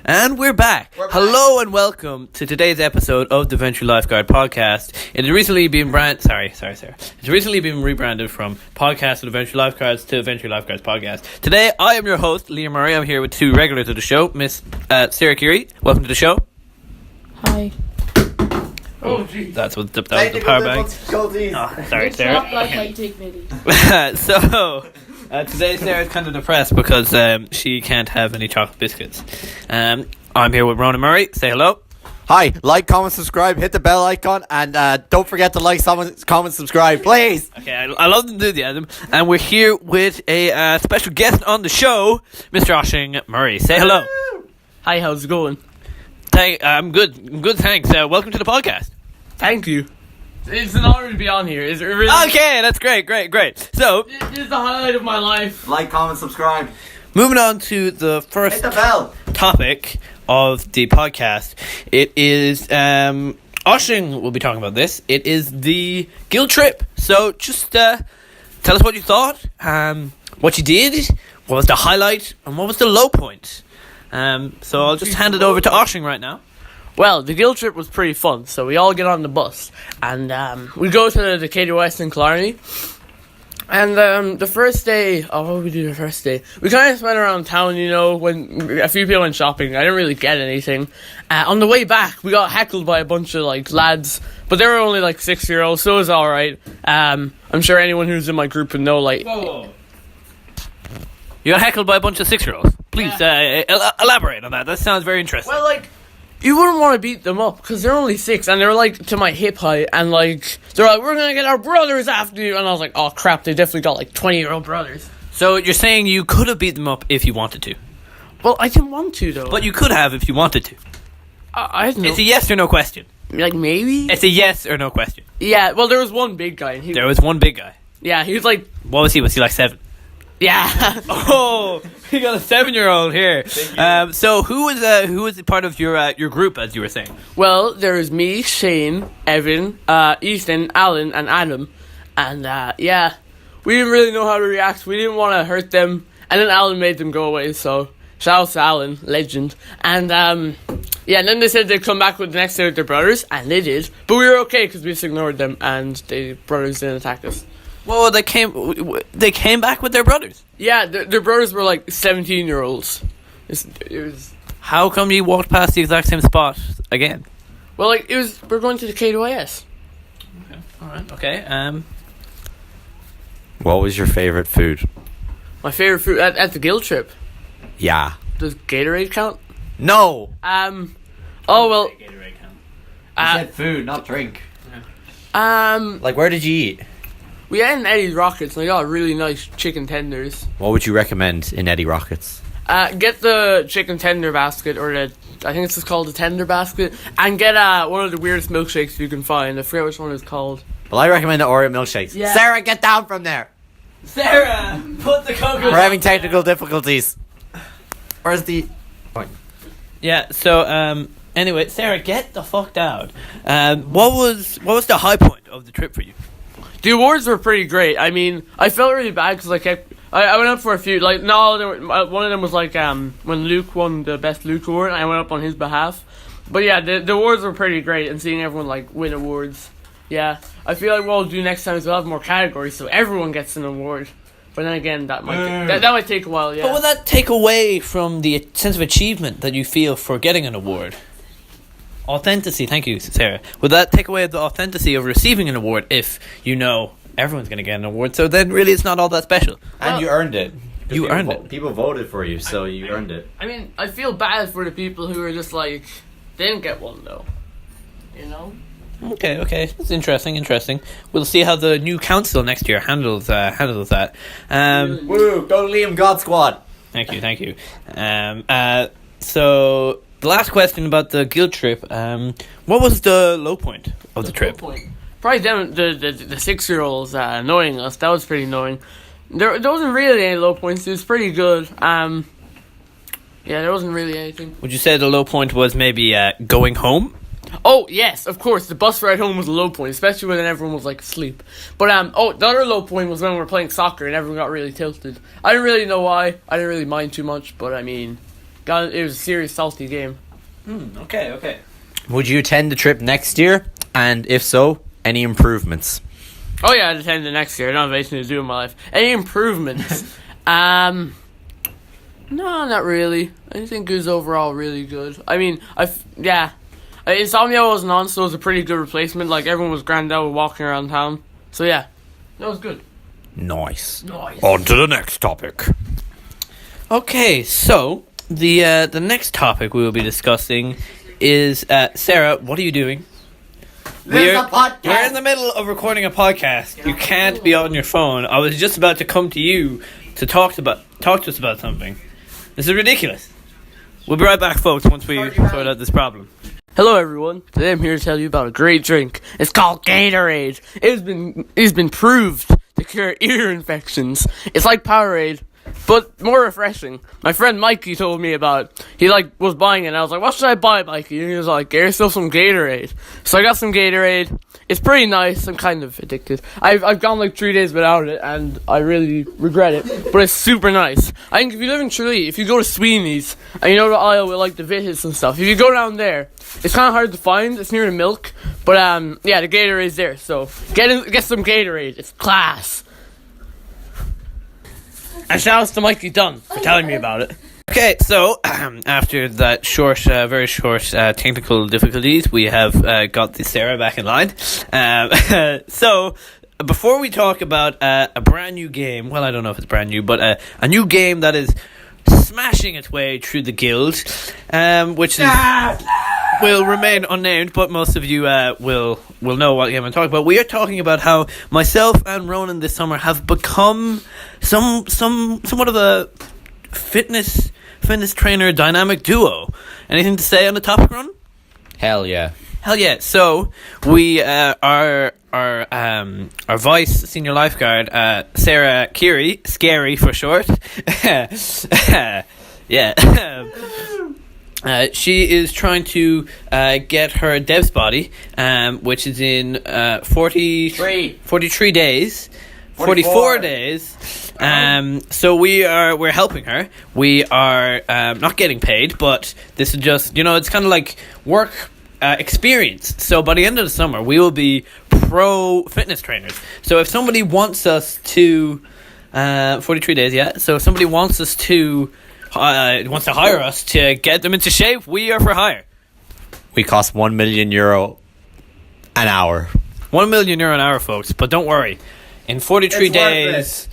And we're back. Hello and welcome to today's episode of the Ventry Lifeguard Podcast. It has recently been It's recently been rebranded from Podcast of the Ventry Lifeguards to Ventry Lifeguards Podcast. Today, I am your host, Liam Murray. I'm here with two regulars of the show, Miss Sarah Curie. Welcome to the show. Hi. Oh, geez. That was the power bag. Sorry, Sarah. So, today Sarah's kind of depressed because she can't have any chocolate biscuits. I'm here with Ronan Murray. Say hello. Hi, like, comment, subscribe, hit the bell icon, and don't forget to like, comment, subscribe, please. Okay, I love the enthusiasm. And we're here with a special guest on the show, Mr. Oisín Murray. Say hello. Hi, how's it going? I'm good, thanks. Welcome to the podcast. Thank you. It's an honor to be on here. Is it really? Okay, that's great. So, This is the highlight of my life. Like, comment, subscribe. moving on to the first Hit the bell. topic of the podcast. It is Oisín will be talking about this. It is the guild trip. So just tell us what you thought, what you did, what was the highlight, and what was the low point. So I'll just hand it over to Oisín right now. Well, the guild trip was pretty fun. So we all get on the bus and we go to the Gaeltacht in Killarney. And the first day, what did we do the first day? We kind of went around town, when a few people went shopping. I didn't really get anything. On the way back, we got heckled by a bunch of lads, but they were only 6-year-olds, so it was alright. I'm sure anyone who's in my group would know, Whoa. You got heckled by a bunch of 6-year-olds. Please elaborate on that. That sounds very interesting. Well, you wouldn't want to beat them up because they're only 6 and they were to my hip height and they're we're gonna get our brothers after you, and I was like, oh crap, they definitely got 20-year-old brothers. So you're saying you could have beat them up if you wanted to? Well, I didn't want to though. But you could have if you wanted to. I don't know. It's a yes or no question. Maybe? It's a yes or no question. Yeah, well, there was one big guy. There was one big guy. Yeah, he was What was he? Was he 7? Yeah. Oh, you got a 7-year-old here. So who was part of your group, as you were saying? Well, there was me, Shane, Evan, Ethan, Alan, and Adam. And, we didn't really know how to react. We didn't want to hurt them. And then Alan made them go away, so shout out to Alan, legend. And, and then they said they'd come back with the next day with their brothers, and they did. But we were okay because we just ignored them, and the brothers didn't attack us. Well, they came back with their brothers. Yeah, their brothers were 17-year-olds. It was. How come you walked past the exact same spot again? Well, we're going to the Gaeltacht. Okay. All right. Okay. What was your favorite food? My favorite food at the guild trip. Yeah. Does Gatorade count? No. Oh well. Gatorade count. I said food, not drink. Yeah. Where did you eat? We had in Eddie's Rockets, and they got really nice chicken tenders. What would you recommend in Eddie Rockets? Get the chicken tender basket, or I think it's just called the tender basket, and get one of the weirdest milkshakes you can find. I forget which one it's called. Well, I recommend the Oreo milkshakes. Yeah. Sarah, get down from there. Sarah, put the cocoa. We're having technical difficulties. Where's the point? Yeah. So anyway, Sarah, get the fuck down. What was the high point of the trip for you? The awards were pretty great. I mean, I felt really bad because I went up for a few. One of them was when Luke won the best Luke award, and I went up on his behalf. But yeah, the awards were pretty great, and seeing everyone win awards. Yeah, I feel what we'll do next time is we'll have more categories, so everyone gets an award. But then again, that might take a while. Yeah. But will that take away from the sense of achievement that you feel for getting an award? Authenticity, thank you, Sarah. Would that take away the authenticity of receiving an award if everyone's going to get an award? So then really it's not all that special. And you earned it. You earned it. People voted for you, so you earned it. I mean, I feel bad for the people who are just they didn't get one though. Okay, that's interesting. We'll see how the new council next year handles that. Woo, go Liam God Squad. Thank you. So the last question about the guild trip. What was the low point of the trip? Probably them, the 6-year-olds annoying us. That was pretty annoying. There wasn't really any low points. It was pretty good. Yeah, there wasn't really anything. Would you say the low point was maybe going home? Oh, yes, of course. The bus ride home was a low point, especially when everyone was asleep. But the other low point was when we were playing soccer and everyone got really tilted. I didn't really know why. I didn't really mind too much, but I mean, it was a serious salty game. Okay. Would you attend the trip next year? And if so, any improvements? Oh yeah, I'd attend the next year. I don't have anything to do in my life. Any improvements? No, not really. I think it was overall really good. I mean, Insomnia wasn't on, so it was a pretty good replacement. Like, everyone was grand out walking around town. So yeah, that was good. Nice. On to the next topic. Okay, so the next topic we will be discussing is Sarah. What are you doing? We're in the middle of recording a podcast. You can't be on your phone. I was just about to come to you to talk to us about something. This is ridiculous. We'll be right back, folks, once we sort out this problem. Hello, everyone. Today I'm here to tell you about a great drink. It's called Gatorade. It's been proved to cure ear infections. It's like Powerade, but more refreshing. My friend Mikey told me about it. He was buying it, and I was like, "What should I buy, Mikey?" And he was like, "Get yourself some Gatorade." So I got some Gatorade. It's pretty nice. I'm kind of addicted. I've gone 3 days without it, and I really regret it. But it's super nice. I think if you live in Tralee, if you go to Sweeney's, and you know the aisle with the Vittles and stuff, if you go down there, it's kind of hard to find. It's near the milk, but the Gatorade's there. So get some Gatorade. It's class. And shout outs to Mikey Dunn for telling me about it. Okay, so after that very short technical difficulties, we have got the Sarah back in line. So before we talk about a brand new game, well, I don't know if it's brand new, but a new game that is smashing its way through the guild, which will remain unnamed, but most of you will know what game I'm talking about. We are talking about how myself and Ronan this summer have become somewhat of a fitness trainer dynamic duo. Anything to say on the topic, Ron? Hell yeah. So we our vice senior lifeguard, Sarah Keary, Scary for short. She is trying to get her Debs body, which is in 43 days. 44 days. So we're helping her. We are not getting paid, but this is just, it's kind of like work experience. So by the end of the summer, we will be pro fitness trainers. So if somebody wants us to 43 days, yeah. So if somebody wants us to wants to hire us to get them into shape, we are for hire. We cost €1 million an hour. €1 million an hour, folks. But don't worry. In 43 days,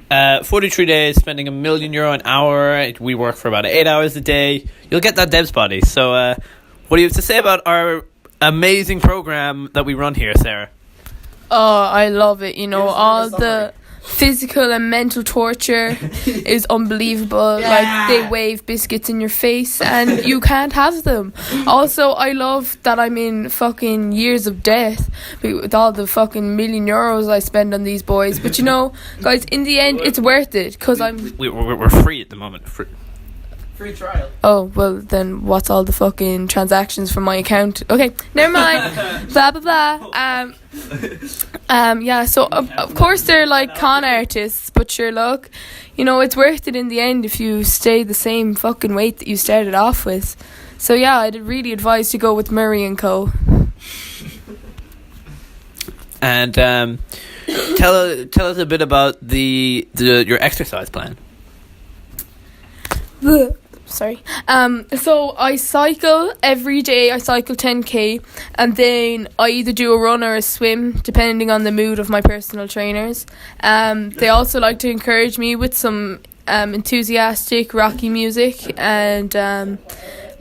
43 days, spending €1 million an hour, we work for about 8 hours a day. You'll get that Debs body. So, what do you have to say about our amazing program that we run here, Sarah? Oh, I love it. All the physical and mental torture is unbelievable. They wave biscuits in your face and you can't have them. Also, I love that I'm in fucking years of death with all the fucking €1 million I spend on these boys. But guys, in the end, it's worth it because we're free at the moment. Free trial. Oh, well, then what's all the fucking transactions from my account? Okay, never mind. Blah, blah, blah. So of course they're con artists, but sure, look, it's worth it in the end if you stay the same fucking weight that you started off with. So yeah, I'd really advise to go with Murray & Co. And tell us a bit about your exercise plan. Sorry. So I cycle every day. I cycle 10k, and then I either do a run or a swim, depending on the mood of my personal trainers. They also like to encourage me with some enthusiastic rocky music, and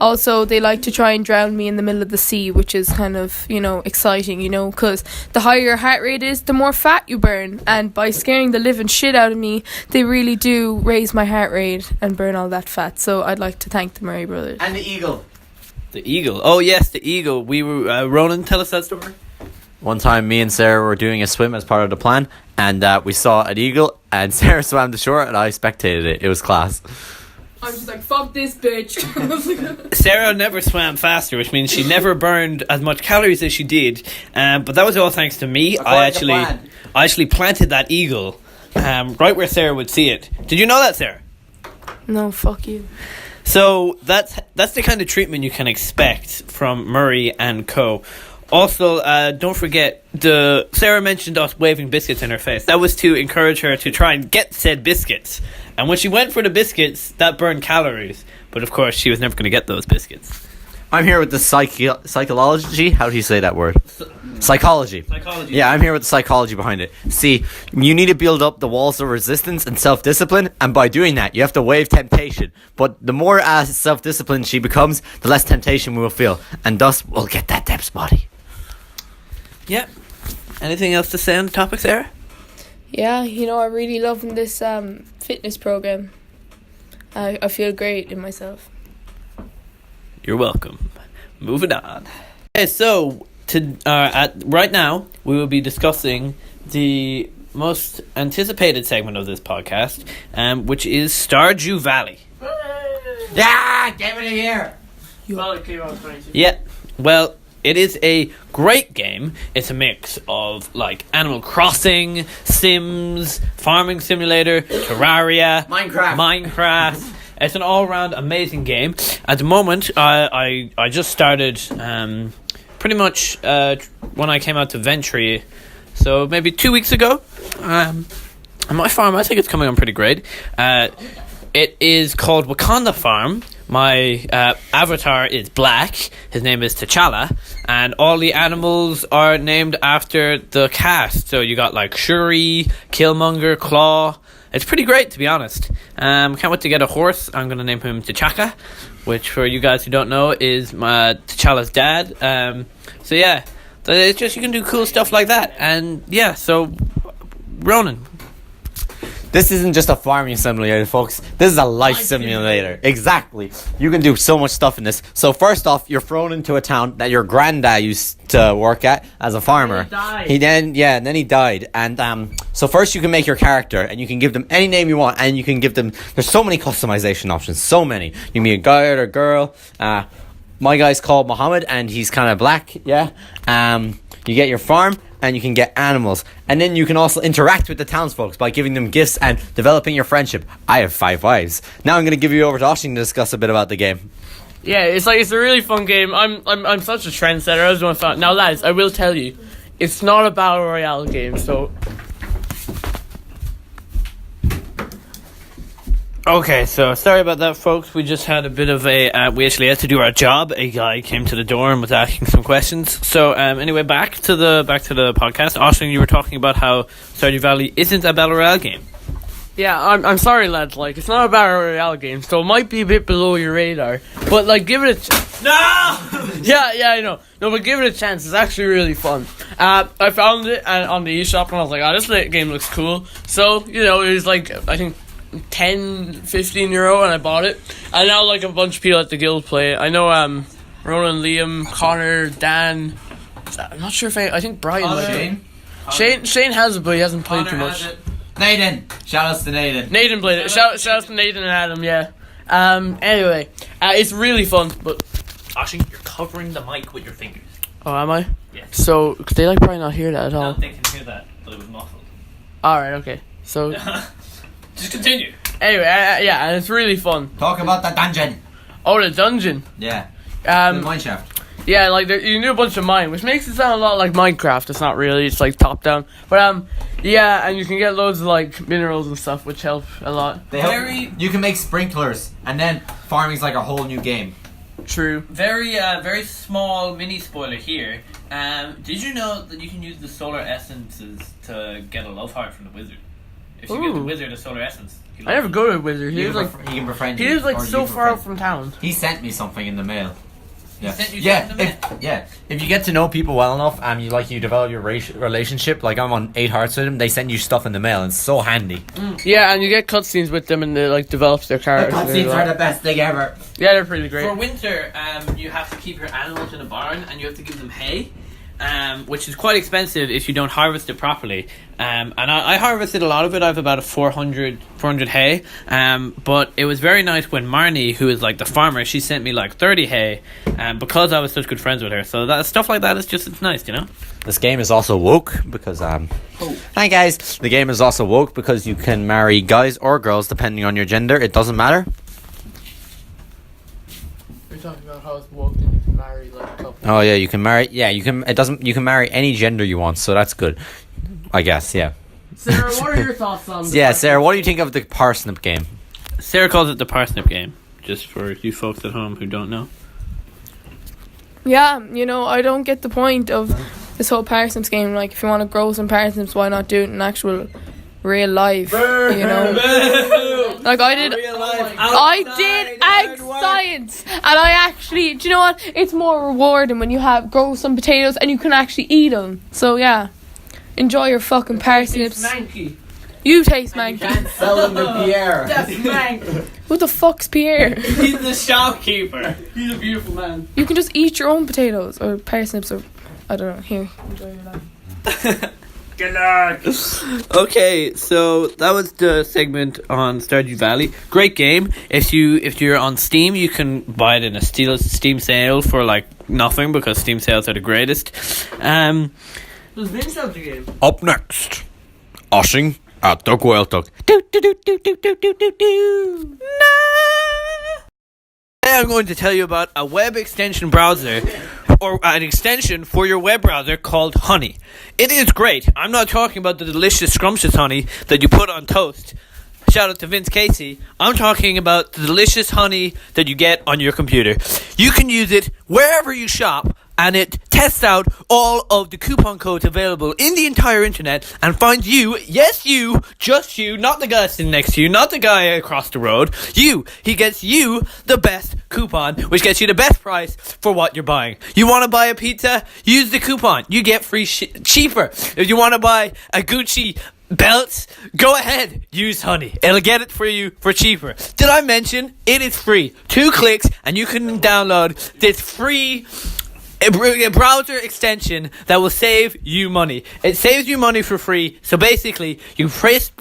also they like to try and drown me in the middle of the sea, which is kind of exciting, because the higher your heart rate is, the more fat you burn, and by scaring the living shit out of me, they really do raise my heart rate and burn all that fat. So I'd like to thank the Murray brothers. And the eagle. The eagle. Oh yes, the eagle. We were Ronan, tell us that story. One time, me and Sarah were doing a swim as part of the plan, and we saw an eagle, and Sarah swam the shore, and I spectated it. It was class. I'm just like, fuck this bitch. Sarah never swam faster, which means she never burned as much calories as she did. But that was all thanks to me. I actually planted that eagle right where Sarah would see it. Did you know that, Sarah? No, fuck you. So that's the kind of treatment you can expect from Murray and Co. Also, don't forget, Sarah mentioned us waving biscuits in her face. That was to encourage her to try and get said biscuits. And when she went for the biscuits, that burned calories. But of course, she was never going to get those biscuits. I'm here with the psychology. How do you say that word? Psychology. Psychology. Yeah, I'm here with the psychology behind it. See, you need to build up the walls of resistance and self-discipline, and by doing that, you have to waive temptation. But the more self-disciplined she becomes, the less temptation we will feel, and thus we'll get that Debs body. Yep. Anything else to say on the topic, Sarah? Yeah, I'm really loving this fitness program. I feel great in myself. You're welcome. Moving on. Okay, so right now we will be discussing the most anticipated segment of this podcast, which is Stardew Valley. Yeah, give it a year. Well, it came out 22. Yeah. Well, it is a great game. It's a mix of like Animal Crossing, Sims, Farming Simulator, Terraria, Minecraft. It's an all-round amazing game. At the moment, I just started pretty much when I came out to Ventry, so maybe 2 weeks ago. And my farm, I think it's coming on pretty great. It is called Wakanda Farm. My avatar is black. His name is T'Challa. And all the animals are named after the cast. So you got like Shuri, Killmonger, Claw. It's pretty great, to be honest. Can't wait to get a horse. I'm going to name him T'Chaka, which for you guys who don't know is T'Challa's dad. So yeah, it's just you can do cool stuff like that. And yeah, so Ronan. This isn't just a farming simulator, folks. This is a life simulator. Exactly. You can do so much stuff in this. So first off, you're thrown into a town that your granddad used to work at as a farmer. He died. And so first you can make your character, and you can give them any name you want, and you can give them. There's so many customization options. So many. You can be a guy or a girl. My guy's called Mohammed, and he's kind of black. Yeah. You get your farm, and you can get animals. And then you can also interact with the townsfolk by giving them gifts and developing your friendship. I have 5 wives. Now I'm going to give you over to Oisín to discuss a bit about the game. Yeah, it's a really fun game. I'm such a trendsetter. I was doing fun. Now, lads, I will tell you, it's not a battle royale game. So, Okay, so sorry about that, folks. We just had a bit of we actually had to do our job. A guy came to the door and was asking some questions. So anyway, back to the podcast. Oisín, you were talking about how Stardew Valley isn't a battle royale game. yeah, I'm sorry, lads. Like, it's not a battle royale game, so it might be a bit below your radar. But like, give it a No. yeah, I know. No, but give it a chance. It's actually really fun. I found it on the eShop and I was like, oh, this game looks cool. So it was like, I think 10-15 euro, and I bought it. And now like a bunch of people at the guild play it. I know Ronan, Liam, Connor, Dan. I'm not sure if I think Brian might be. Shane has it, but he hasn't played too much. Nathan. Shout outs to Nathan. Nathan played it. Shout out to Nathan and Adam, yeah. Anyway, it's really fun, but Oisín, you're covering the mic with your fingers. oh, am I? Yes. So they like probably not hear that at all. No, they can hear that, but it was muffled. Alright, okay. So Just continue. anyway, yeah, and it's really fun. Talk about the dungeon. Oh, the dungeon. Yeah. Mineshaft. Yeah, like you can do a bunch of mine, which makes it sound a lot like Minecraft. It's not really. It's like top down. But yeah, and you can get loads of like minerals and stuff, which help a lot. You can make sprinklers, and then farming's like a whole new game. True. Very small mini spoiler here. Did you know that you can use the solar essences to get a love heart from the wizard? If you give the wizard a solar essence. I never go to a wizard. He was like so far out from town. He sent me something in the mail. Yeah. Sent you something in the mail? If you get to know people well enough, you develop your relationship. Like I'm on 8 hearts with them, they send you stuff in the mail, and it's so handy. Yeah, and you get cutscenes with them, and they like develop their characters. The cutscenes are the best thing ever. Yeah, they're pretty great. For winter, you have to keep your animals in a barn, and you have to give them hay. Which is quite expensive if you don't harvest it properly. And I harvested a lot of it. I have about 400 hay. But it was very nice when Marnie, who is like the farmer, she sent me like 30 hay. Because I was such good friends with her. So that stuff like that is it's nice, you know. This game is also woke because Hi guys. The game is also woke because you can marry guys or girls depending on your gender. It doesn't matter. talking about how it's woke and you can marry like a couple. Oh yeah, you can marry. Yeah, you can. It doesn't. You can marry any gender you want, so that's good. I guess. Yeah. Sarah, what are your thoughts on? Yeah, Sarah. What do you think of the parsnip game? Sarah calls it the parsnip game, just for you folks at home who don't know. Yeah, I don't get the point of this whole parsnips game. Like, if you want to grow some parsnips, why not do it in actual real life? Like I did ag science, and I actually, do you know what? It's more rewarding when you grow some potatoes and you can actually eat them. So yeah, enjoy your fucking parsnips. You taste manky. Can't sell them to Pierre. That's mank. Who the fuck's Pierre? He's the shopkeeper. He's a beautiful man. You can just eat your own potatoes or parsnips or I don't know. Here, enjoy your life. Okay, so that was the segment on Stardew Valley. Great game. If you're on Steam, you can buy it in a Steam sale for like nothing, because Steam sales are the greatest. Does Vince have the game? Up next, Oisín at the Gaeltacht. Today I'm going to tell you about a web extension browser, or an extension for your web browser called Honey. It is great. I'm not talking about the delicious scrumptious honey that you put on toast. Shout out to Vince Casey. I'm talking about the delicious honey that you get on your computer. You can use it wherever you shop, and it tests out all of the coupon codes available in the entire internet and finds you, yes you, just you, not the guy sitting next to you, not the guy across the road, you. He gets you the best coupon, which gets you the best price for what you're buying. You want to buy a pizza? Use the coupon. You get free cheaper. If you want to buy a Gucci belt, go ahead, use Honey. It'll get it for you for cheaper. Did I mention it is free? 2 clicks and you can download this free a browser extension that will save you money. It saves you money for free. So basically, you press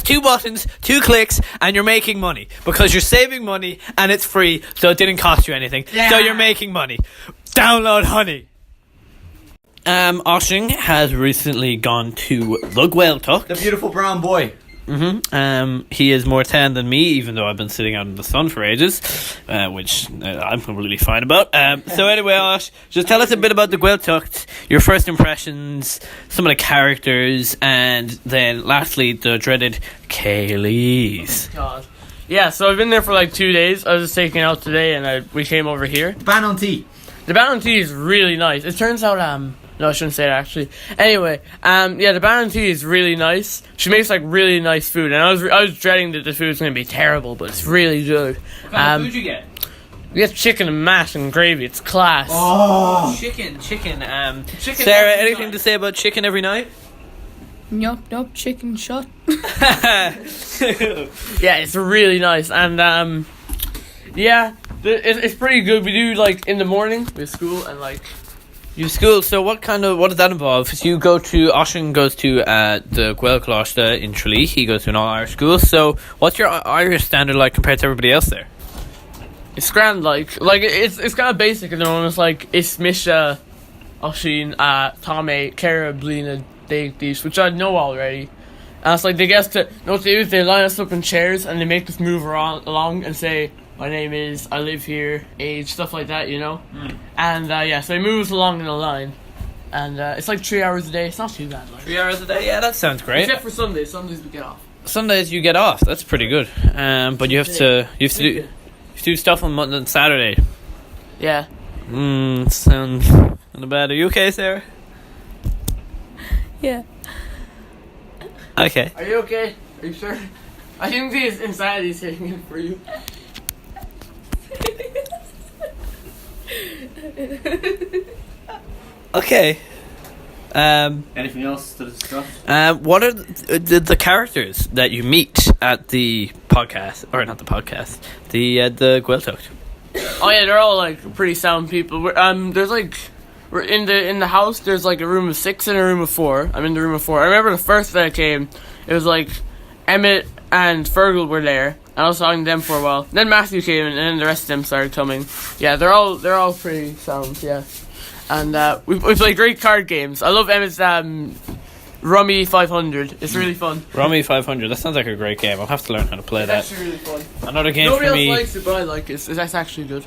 2 buttons, 2 clicks, and you're making money, because you're saving money and it's free, so it didn't cost you anything. Yeah. So you're making money. Download Honey. Oisín has recently gone to the Gaeltacht. The beautiful brown boy. He is more tan than me, even though I've been sitting out in the sun for ages, which I'm completely fine about. So anyway, Osh, just tell us a bit about the Gaeltacht, your first impressions, some of the characters, and then lastly the dreaded Kayleys. God. Yeah, so I've been there for like 2 days. I was just taking it out today, and we came over here. Bannon tea. The Bannon tea is really nice. It turns out, no, I shouldn't say that actually. Anyway, yeah, the Bannon tea is really nice. She makes like really nice food, and I was dreading that the food's gonna be terrible, but it's really good. What kind of food you get? We get chicken and mash and gravy. It's class. Oh, chicken. Sarah, anything to say about chicken every night? Nope, chicken shot. Yeah, it's really nice, and yeah, it's pretty good. We do like in the morning we have school and like. You school, so what does that involve? So Oisín goes to the Gaeltacht in Tralee. He goes to an all-Irish school. So what's your Irish standard like compared to everybody else there? It's grand, like it's kind of basic, and then it's like it's Misha, Oisín, Tommy, Cara, Blina, these, which I know already. And it's like they get to know what they do. They line us up in chairs and they make us move along and say, my name is, I live here, age, stuff like that, you know? And, yeah, so they move us along in a line. And, it's like 3 hours a day. It's not too bad. Like. 3 hours a day? Yeah, that sounds great. Except for Sundays. Sundays we get off. Sundays you get off. That's pretty good. But you have to do stuff on Monday and Saturday. Yeah. Sounds not bad. Are you okay, Sarah? Yeah. Okay. Are you okay? Are you sure? I think this insanity is hitting in for you. Okay. Anything else to discuss? What are the characters that you meet at the podcast, or not the podcast, the Gaeltacht? Oh yeah, they're all like pretty sound people. There's like we're in the house. There's like a room of 6 and a room of 4. I'm in the room of 4. I remember the first day I came, it was like Emmett and Fergal were there. I was talking to them for a while. Then Matthew came and then the rest of them started coming. Yeah, they're all pretty sound. Yeah, and we play great card games. I love Emmett's Rummy 500. It's really fun. Rummy 500. That sounds like a great game. I'll have to learn how to play that. It's actually really fun. Another game Nobody for me. else likes it, but I like it. That's actually good.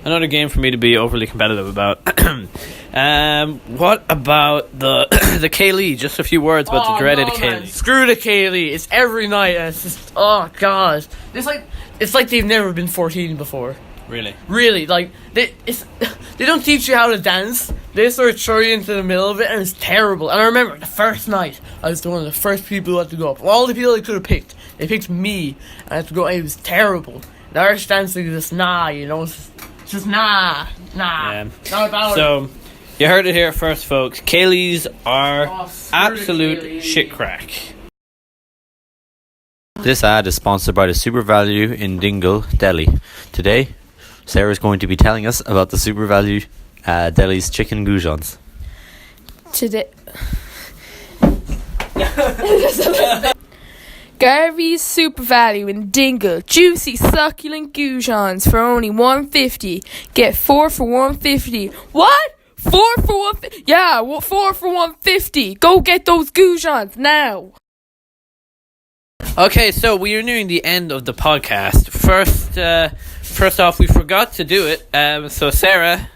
Another game for me to be overly competitive about. What about the the Kaylee? Just a few words about the dreaded Kaylee. Screw the Kaylee. It's every night, and it's just god. It's like they've never been 14 before. Really, like they don't teach you how to dance. They sort of throw you into the middle of it, and it's terrible. And I remember the first night, I was one of the first people who had to go up. Of all the people they could have picked, they picked me, and I had to go. And it was terrible. The Irish dancing is just it's just nah. Yeah. Not about it. So you heard it here first, folks. Kaylees are absolute shit crack. This ad is sponsored by the Super Value in Dingle, Delhi. Today, Sarah is going to be telling us about the Super Value Delhi's chicken goujons. Today. Garvey's Super Value in Dingle. Juicy, succulent goujons for only $1.50. Get 4 for $1.50. What? 4 for $1.50? Yeah, 4 for $1.50. Go get those goujons now. Okay, so we are nearing the end of the podcast. First off, we forgot to do it. So Sarah,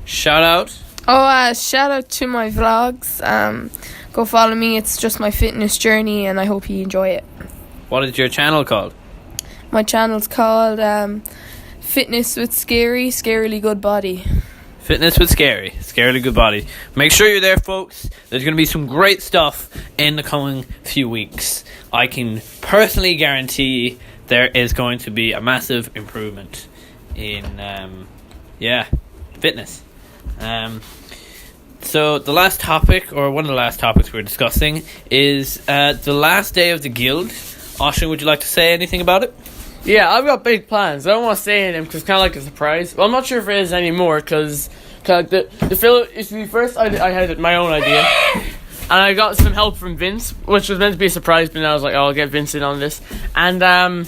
shout out. Shout out to my vlogs. Go follow me. It's just my fitness journey, and I hope you enjoy it. What is your channel called? My channel's called Fitness with Scarily Good Body. Fitness with Scarily Good Body. Make sure you're there, folks. There's going to be some great stuff in the coming few weeks. I can personally guarantee there is going to be a massive improvement in fitness. So the last topic, or one of the last topics we're discussing, is the last day of the guild. Oisín, would you like to say anything about it? Yeah, I've got big plans. I don't want to say anything because it's kind of like a surprise. Well, I'm not sure if it is anymore because the film used to be first. I had my own idea, and I got some help from Vince, which was meant to be a surprise. But then I was like, I'll get Vince in on this, and then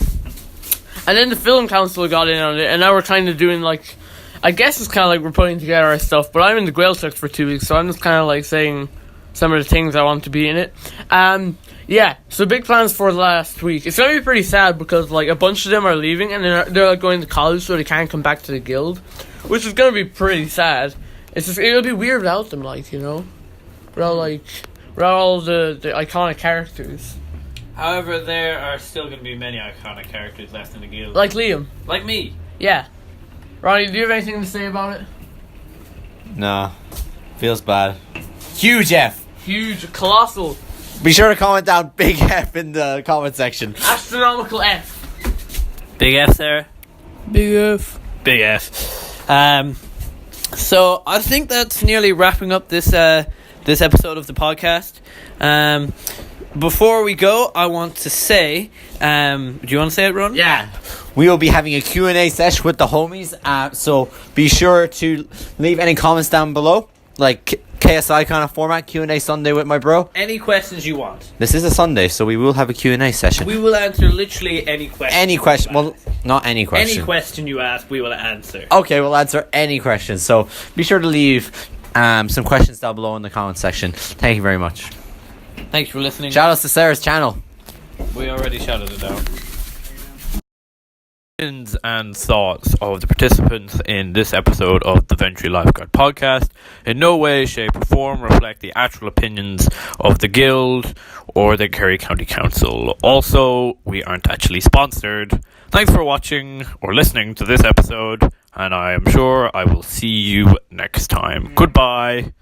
the film council got in on it, and now we're kind of doing like, I guess it's kind of like we're putting together our stuff. But I'm in the Gaeltacht for 2 weeks, so I'm just kind of like saying some of the things I want to be in it. Yeah, so big plans for last week. It's going to be pretty sad because, like, a bunch of them are leaving and they're like, going to college so they can't come back to the guild, which is going to be pretty sad. It's just, it'll be weird without them, like, you know? Without all the iconic characters. However, there are still going to be many iconic characters left in the guild. Like Liam. Like me. Yeah. Ronnie, do you have anything to say about it? Nah. Feels bad. Huge F. Huge, colossal. Be sure to comment down big F in the comment section. Astronomical F. Big F, Sarah. Big F. Big F. So I think that's nearly wrapping up this episode of the podcast. Before we go, I want to say, do you want to say it, Ron? Yeah. We will be having a Q&A session with the homies, so be sure to leave any comments down below, like KSI kind of format, Q&A Sunday with my bro. Any questions you want. This is a Sunday, so we will have a Q&A session. We will answer literally any question. Any question. Well, not any question. Any question you ask, we will answer. Okay, we'll answer any questions. So be sure to leave some questions down below in the comment section. Thank you very much. Thank you for listening. Shout outs to Sarah's channel. We already shouted it out. And thoughts of the participants in this episode of the Ventry Lifeguard Podcast in no way, shape or form reflect the actual opinions of the guild or the Kerry County Council. Also, we aren't actually sponsored. Thanks for watching or listening to this episode, and I am sure I will see you next time. Goodbye.